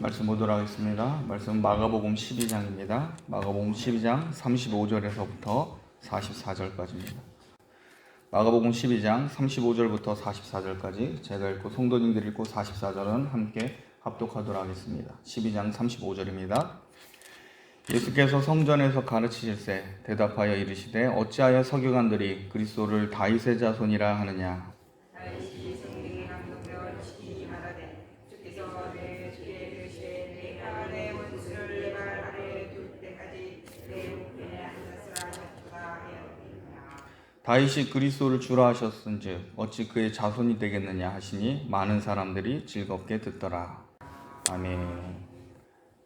말씀 보도록 하겠습니다. 말씀은 마가복음 12장입니다. 마가복음 12장 35절에서부터 44절까지입니다. 마가복음 12장 35절부터 44절까지 제가 읽고 성도님들이 읽고 44절은 함께 합독하도록 하겠습니다. 12장 35절입니다. 예수께서 성전에서 가르치실세 대답하여 이르시되 어찌하여 서기관들이 그리스도를 다윗의 자손이라 하느냐. 다윗이 그리스도를 주라 하셨은즉 어찌 그의 자손이 되겠느냐 하시니 많은 사람들이 즐겁게 듣더라. 아멘.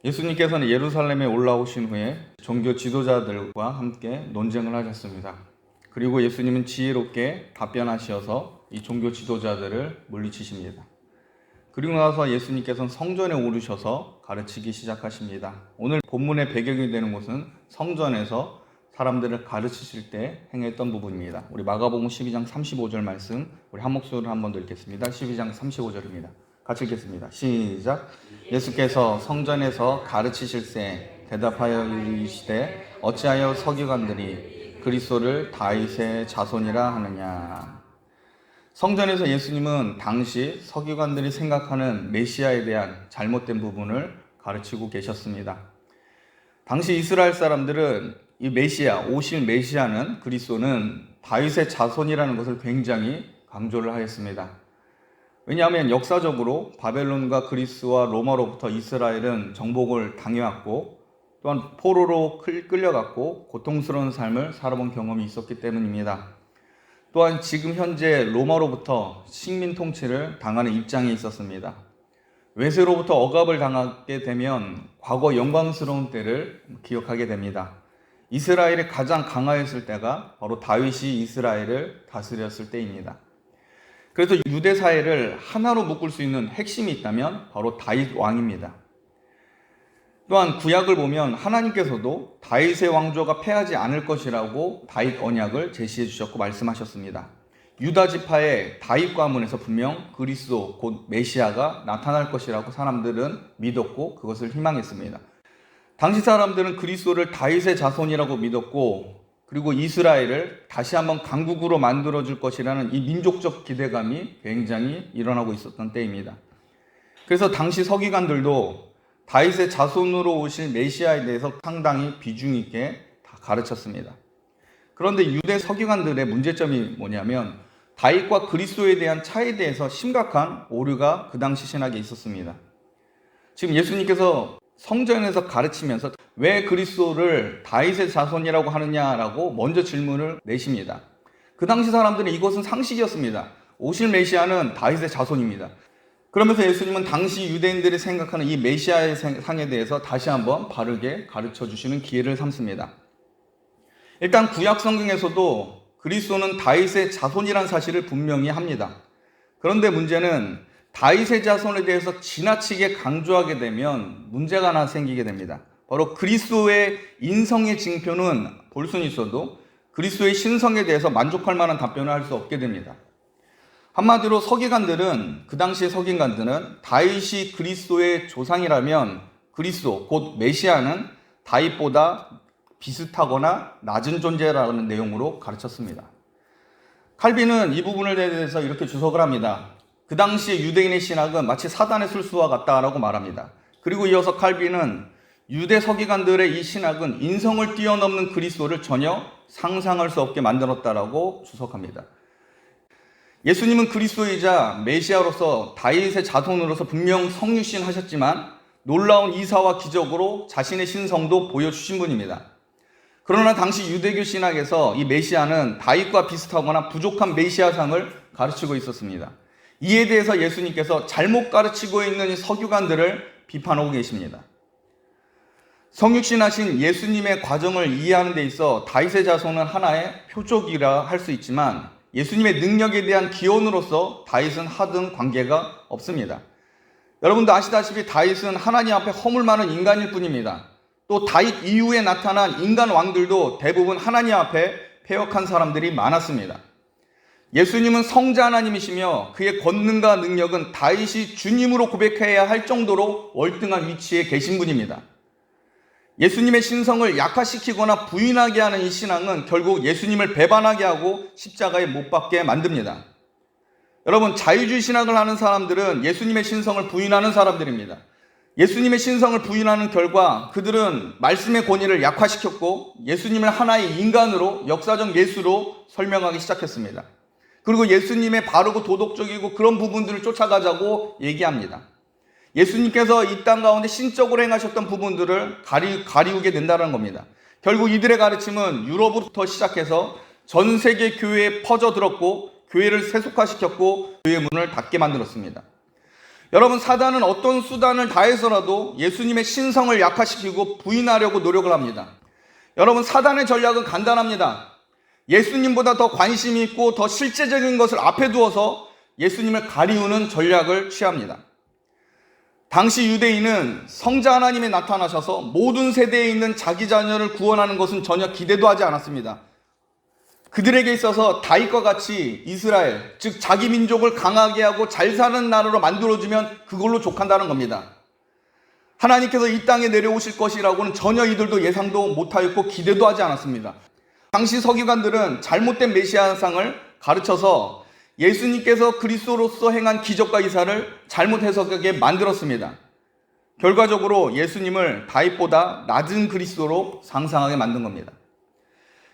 예수님께서는 예루살렘에 올라오신 후에 종교 지도자들과 함께 논쟁을 하셨습니다. 그리고 예수님은 지혜롭게 답변하셔서 이 종교 지도자들을 물리치십니다. 그리고 나서 예수님께서는 성전에 오르셔서 가르치기 시작하십니다. 오늘 본문의 배경이 되는 곳은 성전에서 사람들을 가르치실 때 행했던 부분입니다. 우리 마가복음 12장 35절 말씀 우리 한 목소리로 한 번 더 읽겠습니다. 12장 35절입니다. 같이 읽겠습니다. 시작. 예수께서 성전에서 가르치실세 대답하여 이르시되 어찌하여 서기관들이 그리스도를 다윗의 자손이라 하느냐. 성전에서 예수님은 당시 서기관들이 생각하는 메시아에 대한 잘못된 부분을 가르치고 계셨습니다. 당시 이스라엘 사람들은 이 메시아, 오실 메시아는 그리스도는 다윗의 자손이라는 것을 굉장히 강조를 하였습니다. 왜냐하면 역사적으로 바벨론과 그리스와 로마로부터 이스라엘은 정복을 당해왔고 또한 포로로 끌려갔고 고통스러운 삶을 살아본 경험이 있었기 때문입니다. 또한 지금 현재 로마로부터 식민 통치를 당하는 입장에 있었습니다. 외세로부터 억압을 당하게 되면 과거 영광스러운 때를 기억하게 됩니다. 이스라엘이 가장 강하였을 때가 바로 다윗이 이스라엘을 다스렸을 때입니다. 그래서 유대 사회를 하나로 묶을 수 있는 핵심이 있다면 바로 다윗 왕입니다. 또한 구약을 보면 하나님께서도 다윗의 왕조가 패하지 않을 것이라고 다윗 언약을 제시해 주셨고 말씀하셨습니다. 유다 지파의 다윗 가문에서 분명 그리스도 곧 메시아가 나타날 것이라고 사람들은 믿었고 그것을 희망했습니다. 당시 사람들은 그리스도를 다윗의 자손이라고 믿었고 그리고 이스라엘을 다시 한번 강국으로 만들어줄 것이라는 이 민족적 기대감이 굉장히 일어나고 있었던 때입니다. 그래서 당시 서기관들도 다윗의 자손으로 오실 메시아에 대해서 상당히 비중 있게 다 가르쳤습니다. 그런데 유대 서기관들의 문제점이 뭐냐면 다윗과 그리스도에 대한 차이에 대해서 심각한 오류가 그 당시 신학에 있었습니다. 지금 예수님께서 성전에서 가르치면서 왜 그리스도를 다윗의 자손이라고 하느냐라고 먼저 질문을 내십니다. 그 당시 사람들은 이것은 상식이었습니다. 오실 메시아는 다윗의 자손입니다. 그러면서 예수님은 당시 유대인들이 생각하는 이 메시아의 상에 대해서 다시 한번 바르게 가르쳐 주시는 기회를 삼습니다. 일단 구약 성경에서도 그리스도는 다윗의 자손이라는 사실을 분명히 합니다. 그런데 문제는 다윗의 자손에 대해서 지나치게 강조하게 되면 문제가 하나 생기게 됩니다. 바로 그리스도의 인성의 징표는 볼 수는 있어도 그리스도의 신성에 대해서 만족할 만한 답변을 할 수 없게 됩니다. 한마디로 서기관들은 그 당시의 서기관들은 다윗이 그리스도의 조상이라면 그리스도 곧 메시아는 다윗보다 비슷하거나 낮은 존재라는 내용으로 가르쳤습니다. 칼빈은 이 부분에 대해서 이렇게 주석을 합니다. 그 당시 유대인의 신학은 마치 사단의 술수와 같다라고 말합니다. 그리고 이어서 칼빈은 유대 서기관들의 이 신학은 인성을 뛰어넘는 그리스도를 전혀 상상할 수 없게 만들었다라고 주석합니다. 예수님은 그리스도이자 메시아로서 다윗의 자손으로서 분명 성육신 하셨지만 놀라운 이사와 기적으로 자신의 신성도 보여주신 분입니다. 그러나 당시 유대교 신학에서 이 메시아는 다윗과 비슷하거나 부족한 메시아상을 가르치고 있었습니다. 이에 대해서 예수님께서 잘못 가르치고 있는 서기관들을 비판하고 계십니다. 성육신하신 예수님의 과정을 이해하는 데 있어 다윗의 자손은 하나의 표적이라 할 수 있지만 예수님의 능력에 대한 기원으로서 다윗은 하등 관계가 없습니다. 여러분도 아시다시피 다윗은 하나님 앞에 허물 많은 인간일 뿐입니다. 또 다윗 이후에 나타난 인간 왕들도 대부분 하나님 앞에 패역한 사람들이 많았습니다. 예수님은 성자 하나님이시며 그의 권능과 능력은 다윗이 주님으로 고백해야 할 정도로 월등한 위치에 계신 분입니다. 예수님의 신성을 약화시키거나 부인하게 하는 이 신앙은 결국 예수님을 배반하게 하고 십자가에 못 박게 만듭니다. 여러분, 자유주의 신학을 하는 사람들은 예수님의 신성을 부인하는 사람들입니다. 예수님의 신성을 부인하는 결과 그들은 말씀의 권위를 약화시켰고 예수님을 하나의 인간으로, 역사적 예수로 설명하기 시작했습니다. 그리고 예수님의 바르고 도덕적이고 그런 부분들을 쫓아가자고 얘기합니다. 예수님께서 이 땅 가운데 신적으로 행하셨던 부분들을 가리우게 된다는 겁니다. 결국 이들의 가르침은 유럽부터 시작해서 전 세계 교회에 퍼져들었고 교회를 세속화시켰고 교회의 문을 닫게 만들었습니다. 여러분, 사단은 어떤 수단을 다해서라도 예수님의 신성을 약화시키고 부인하려고 노력을 합니다. 여러분, 사단의 전략은 간단합니다. 예수님보다 더 관심이 있고 더 실제적인 것을 앞에 두어서 예수님을 가리우는 전략을 취합니다. 당시 유대인은 성자 하나님이 나타나셔서 모든 세대에 있는 자기 자녀를 구원하는 것은 전혀 기대도 하지 않았습니다. 그들에게 있어서 다윗과 같이 이스라엘, 즉 자기 민족을 강하게 하고 잘 사는 나라로 만들어주면 그걸로 족한다는 겁니다. 하나님께서 이 땅에 내려오실 것이라고는 전혀 이들도 예상도 못하였고 기대도 하지 않았습니다. 당시 서기관들은 잘못된 메시아상을 가르쳐서 예수님께서 그리스도로서 행한 기적과 이사를 잘못 해석하게 만들었습니다. 결과적으로 예수님을 다윗보다 낮은 그리스도로 상상하게 만든 겁니다.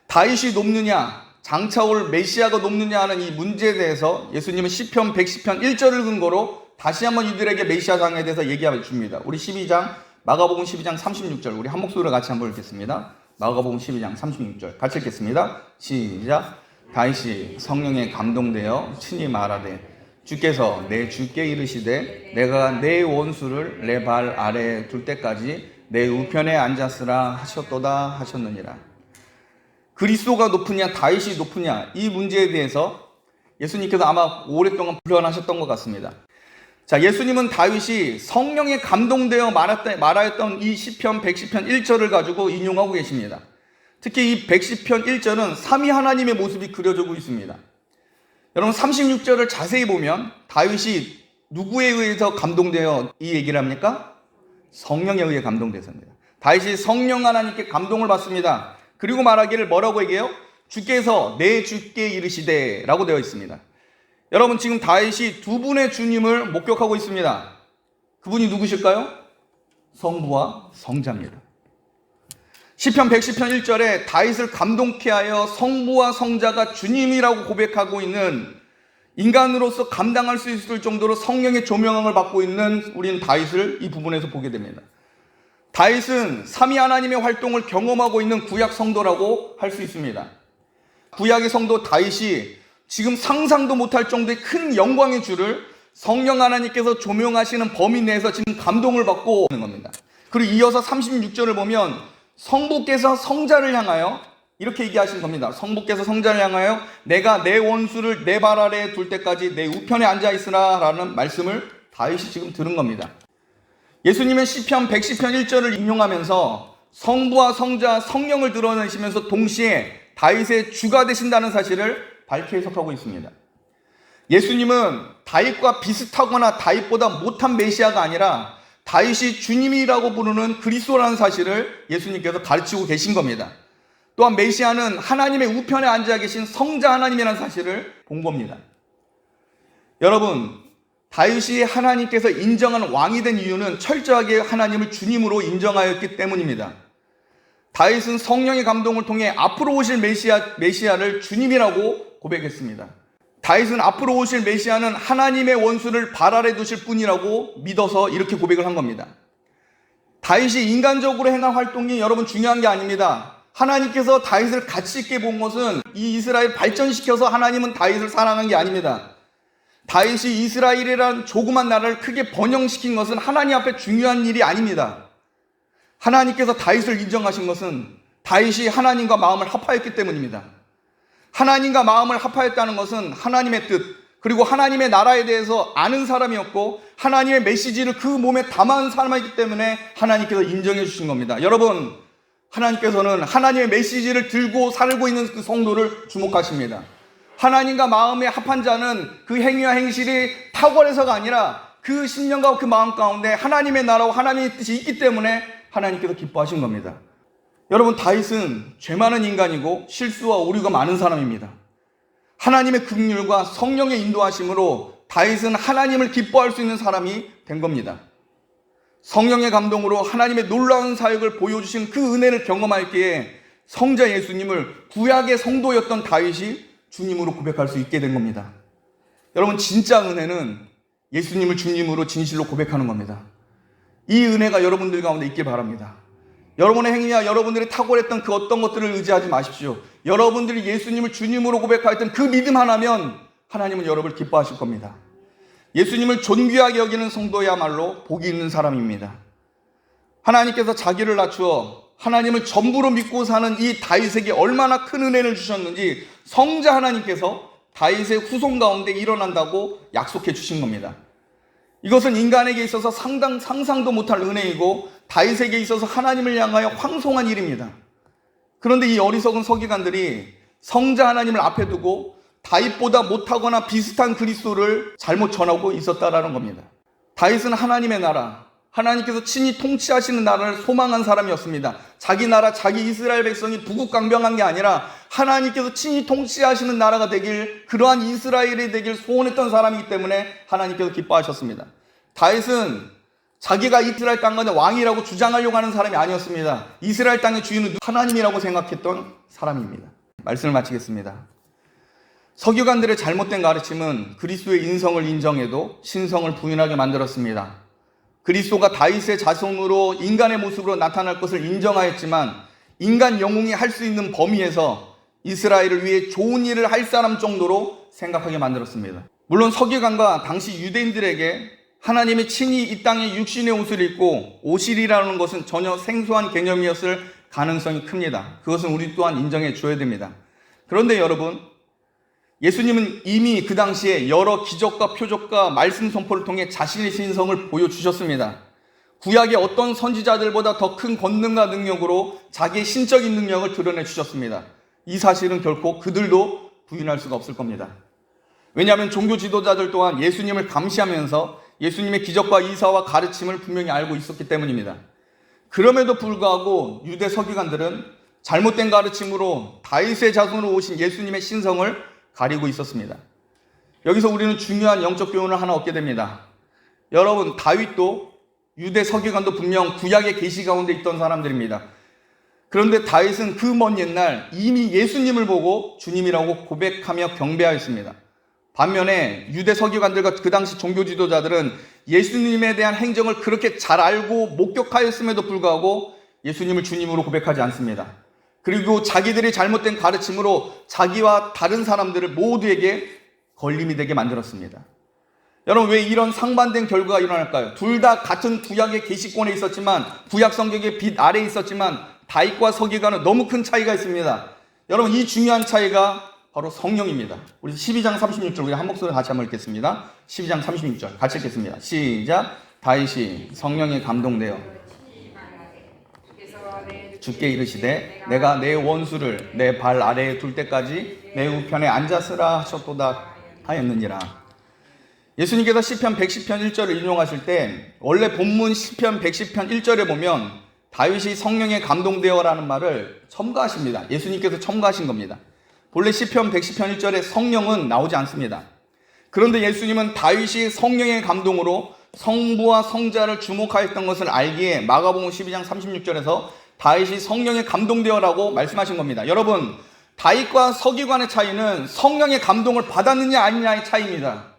다윗이 높느냐, 장차 올 메시아가 높느냐 하는 이 문제에 대해서 예수님은 시편 110편 1절을 근거로 다시 한번 이들에게 메시아상에 대해서 얘기해 줍니다. 우리 12장, 마가복음 12장 36절, 우리 한 목소리로 같이 한번 읽겠습니다. 마가복음 12장 36절 같이 읽겠습니다. 시작. 다윗이 성령에 감동되어 친히 말하되 주께서 내 주께 이르시되 내가 내 원수를 내 발 아래에 둘 때까지 내 우편에 앉았으라 하셨도다 하셨느니라. 그리스도가 높으냐 다윗이 높으냐 이 문제에 대해서 예수님께서 아마 오랫동안 불안하셨던 것 같습니다. 자, 예수님은 다윗이 성령에 감동되어 말하였던 이 시편 110편 1절을 가지고 인용하고 계십니다. 특히 이 110편 1절은 삼위 하나님의 모습이 그려지고 있습니다. 여러분, 36절을 자세히 보면 다윗이 누구에 의해서 감동되어 이 얘기를 합니까? 성령에 의해 감동돼서입니다. 다윗이 성령 하나님께 감동을 받습니다. 그리고 말하기를 뭐라고 얘기해요? 주께서 내 주께 이르시되 라고 되어 있습니다. 여러분, 지금 다윗이 두 분의 주님을 목격하고 있습니다. 그분이 누구실까요? 성부와 성자입니다. 시편 110편 1절에 다윗을 감동케 하여 성부와 성자가 주님이라고 고백하고 있는, 인간으로서 감당할 수 있을 정도로 성령의 조명을 받고 있는 우리는 다윗을 이 부분에서 보게 됩니다. 다윗은 삼위 하나님의 활동을 경험하고 있는 구약 성도라고 할 수 있습니다. 구약의 성도 다윗이 지금 상상도 못할 정도의 큰 영광의 주를 성령 하나님께서 조명하시는 범위 내에서 지금 감동을 받고 있는 겁니다. 그리고 이어서 36절을 보면 성부께서 성자를 향하여 이렇게 얘기하신 겁니다. 성부께서 성자를 향하여 내가 내 원수를 내 발 아래에 둘 때까지 내 우편에 앉아있으라 라는 말씀을 다윗이 지금 들은 겁니다. 예수님은 시편 110편 1절을 인용하면서 성부와 성자, 성령을 드러내시면서 동시에 다윗의 주가 되신다는 사실을 밝게 해석하고 있습니다. 예수님은 다윗과 비슷하거나 다윗보다 못한 메시아가 아니라 다윗이 주님이라고 부르는 그리스도라는 사실을 예수님께서 가르치고 계신 겁니다. 또한 메시아는 하나님의 우편에 앉아 계신 성자 하나님이라는 사실을 본 겁니다. 여러분, 다윗이 하나님께서 인정한 왕이 된 이유는 철저하게 하나님을 주님으로 인정하였기 때문입니다. 다윗은 성령의 감동을 통해 앞으로 오실 메시아를 주님이라고 고백했습니다. 다윗은 앞으로 오실 메시아는 하나님의 원수를 발 아래 두실 분이라고 믿어서 이렇게 고백을 한 겁니다. 다윗이 인간적으로 행한 활동이 여러분 중요한 게 아닙니다. 하나님께서 다윗을 가치 있게 본 것은 이 이스라엘 발전시켜서 하나님은 다윗을 사랑한 게 아닙니다. 다윗이 이스라엘이라는 조그만 나라를 크게 번영시킨 것은 하나님 앞에 중요한 일이 아닙니다. 하나님께서 다윗을 인정하신 것은 다윗이 하나님과 마음을 합하였기 때문입니다. 하나님과 마음을 합하였다는 것은 하나님의 뜻, 그리고 하나님의 나라에 대해서 아는 사람이었고 하나님의 메시지를 그 몸에 담아온 사람이기 때문에 하나님께서 인정해 주신 겁니다. 여러분, 하나님께서는 하나님의 메시지를 들고 살고 있는 그 성도를 주목하십니다. 하나님과 마음에 합한 자는 그 행위와 행실이 탁월해서가 아니라 그 심령과 그 마음 가운데 하나님의 나라와 하나님의 뜻이 있기 때문에 하나님께서 기뻐하신 겁니다. 여러분, 다윗은 죄 많은 인간이고 실수와 오류가 많은 사람입니다. 하나님의 긍휼과 성령의 인도하심으로 다윗은 하나님을 기뻐할 수 있는 사람이 된 겁니다. 성령의 감동으로 하나님의 놀라운 사역을 보여주신 그 은혜를 경험할기에 성자 예수님을 구약의 성도였던 다윗이 주님으로 고백할 수 있게 된 겁니다. 여러분, 진짜 은혜는 예수님을 주님으로 진실로 고백하는 겁니다. 이 은혜가 여러분들 가운데 있길 바랍니다. 여러분의 행위와 여러분들이 탁월했던 그 어떤 것들을 의지하지 마십시오. 여러분들이 예수님을 주님으로 고백하였던 그 믿음 하나면 하나님은 여러분을 기뻐하실 겁니다. 예수님을 존귀하게 여기는 성도야말로 복이 있는 사람입니다. 하나님께서 자기를 낮추어 하나님을 전부로 믿고 사는 이 다윗에게 얼마나 큰 은혜를 주셨는지 성자 하나님께서 다윗의 후손 가운데 일어난다고 약속해 주신 겁니다. 이것은 인간에게 있어서 상상도 못할 은혜이고 다윗에게 있어서 하나님을 향하여 황송한 일입니다. 그런데 이 어리석은 서기관들이 성자 하나님을 앞에 두고 다윗보다 못하거나 비슷한 그리스도를 잘못 전하고 있었다라는 겁니다. 다윗은 하나님의 나라, 하나님께서 친히 통치하시는 나라를 소망한 사람이었습니다. 자기 나라, 자기 이스라엘 백성이 부국강병한 게 아니라 하나님께서 친히 통치하시는 나라가 되길, 그러한 이스라엘이 되길 소원했던 사람이기 때문에 하나님께서 기뻐하셨습니다. 다윗은 자기가 이스라엘 땅 가운데 왕이라고 주장하려고 하는 사람이 아니었습니다. 이스라엘 땅의 주인은 하나님이라고 생각했던 사람입니다. 말씀을 마치겠습니다. 서기관들의 잘못된 가르침은 그리스도의 인성을 인정해도 신성을 부인하게 만들었습니다. 그리스도가 다윗의 자손으로 인간의 모습으로 나타날 것을 인정하였지만 인간 영웅이 할 수 있는 범위에서 이스라엘을 위해 좋은 일을 할 사람 정도로 생각하게 만들었습니다. 물론 서기관과 당시 유대인들에게 하나님이 친히 이 땅에 육신의 옷을 입고 오실이라는 것은 전혀 생소한 개념이었을 가능성이 큽니다. 그것은 우리 또한 인정해 줘야 됩니다. 그런데 여러분, 예수님은 이미 그 당시에 여러 기적과 표적과 말씀 선포를 통해 자신의 신성을 보여주셨습니다. 구약의 어떤 선지자들보다 더 큰 권능과 능력으로 자기의 신적인 능력을 드러내 주셨습니다. 이 사실은 결코 그들도 부인할 수가 없을 겁니다. 왜냐하면 종교 지도자들 또한 예수님을 감시하면서 예수님의 기적과 이사와 가르침을 분명히 알고 있었기 때문입니다. 그럼에도 불구하고 유대 서기관들은 잘못된 가르침으로 다윗의 자손으로 오신 예수님의 신성을 가리고 있었습니다. 여기서 우리는 중요한 영적 교훈을 하나 얻게 됩니다. 여러분, 다윗도 유대 서기관도 분명 구약의 계시 가운데 있던 사람들입니다. 그런데 다윗은 그 먼 옛날 이미 예수님을 보고 주님이라고 고백하며 경배하였습니다. 반면에 유대 서기관들과 그 당시 종교 지도자들은 예수님에 대한 행정을 그렇게 잘 알고 목격하였음에도 불구하고 예수님을 주님으로 고백하지 않습니다. 그리고 자기들이 잘못된 가르침으로 자기와 다른 사람들을 모두에게 걸림이 되게 만들었습니다. 여러분, 왜 이런 상반된 결과가 일어날까요? 둘 다 같은 구약의 계시권에 있었지만, 구약 성경의 빛 아래에 있었지만 다윗과 서기관은 너무 큰 차이가 있습니다. 여러분, 이 중요한 차이가 바로 성령입니다. 우리 12장 36절 우리 한 목소리 같이 한번 읽겠습니다. 12장 36절 같이 읽겠습니다. 시작. 다윗이 성령에 감동되어 주께 이르시되 내가 내 원수를 내 발 아래에 둘 때까지 내 우편에 앉았으라 하셨도다 하였느니라. 예수님께서 시편 110편 1절을 인용하실 때 원래 본문 시편 110편 1절에 보면 다윗이 성령에 감동되어라는 말을 첨가하십니다. 예수님께서 첨가하신 겁니다. 본래 시편 110편 1절에 성령은 나오지 않습니다. 그런데 예수님은 다윗이 성령의 감동으로 성부와 성자를 주목하였던 것을 알기에 마가복음 12장 36절에서 다윗이 성령에 감동되어라고 말씀하신 겁니다. 여러분, 다윗과 서기관의 차이는 성령의 감동을 받았느냐 아니냐의 차이입니다.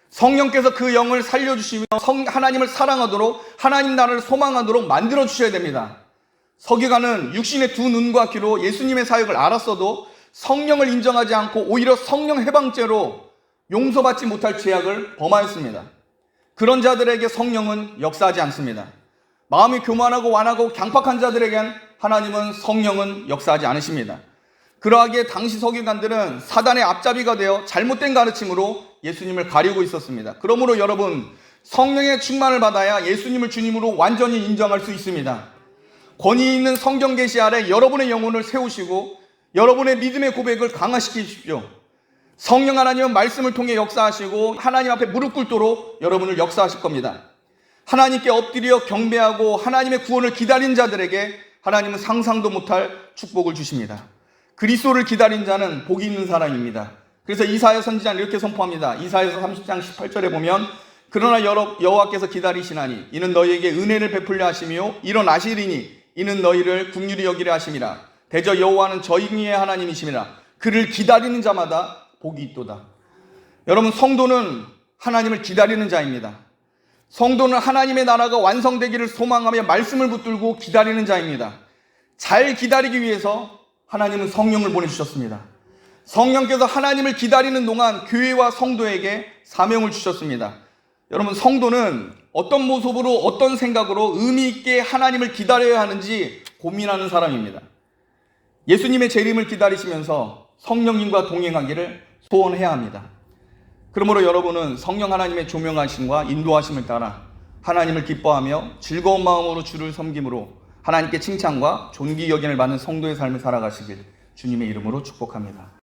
성령께서 그 영을 살려주시며 하나님을 사랑하도록 하나님 나라를 소망하도록 만들어주셔야 됩니다. 서기관은 육신의 두 눈과 귀로 예수님의 사역을 알았어도 성령을 인정하지 않고 오히려 성령 해방죄로 용서받지 못할 죄악을 범하였습니다. 그런 자들에게 성령은 역사하지 않습니다. 마음이 교만하고 완하고 강팍한 자들에겐 하나님은 성령은 역사하지 않으십니다. 그러하기에 당시 서기관들은 사단의 앞잡이가 되어 잘못된 가르침으로 예수님을 가리고 있었습니다. 그러므로 여러분, 성령의 충만을 받아야 예수님을 주님으로 완전히 인정할 수 있습니다. 권위 있는 성경 계시 아래 여러분의 영혼을 세우시고 여러분의 믿음의 고백을 강화시키십시오. 성령 하나님은 말씀을 통해 역사하시고 하나님 앞에 무릎 꿇도록 여러분을 역사하실 겁니다. 하나님께 엎드려 경배하고 하나님의 구원을 기다린 자들에게 하나님은 상상도 못할 축복을 주십니다. 그리스도를 기다린 자는 복이 있는 사람입니다. 그래서 이사야 선지자는 이렇게 선포합니다. 이사야서 30장 18절에 보면 그러나 여호와께서 기다리시나니 이는 너희에게 은혜를 베풀려 하시며 일어나시리니 이는 너희를 긍휼히 여기려 하심이라. 대저 여호와는 저희의 하나님이심이라. 그를 기다리는 자마다 복이 있도다. 여러분, 성도는 하나님을 기다리는 자입니다. 성도는 하나님의 나라가 완성되기를 소망하며 말씀을 붙들고 기다리는 자입니다. 잘 기다리기 위해서 하나님은 성령을 보내주셨습니다. 성령께서 하나님을 기다리는 동안 교회와 성도에게 사명을 주셨습니다. 여러분, 성도는 어떤 모습으로 어떤 생각으로 의미 있게 하나님을 기다려야 하는지 고민하는 사람입니다. 예수님의 재림을 기다리시면서 성령님과 동행하기를 소원해야 합니다. 그러므로 여러분은 성령 하나님의 조명하심과 인도하심을 따라 하나님을 기뻐하며 즐거운 마음으로 주를 섬김으로 하나님께 칭찬과 존귀 여김을 받는 성도의 삶을 살아가시길 주님의 이름으로 축복합니다.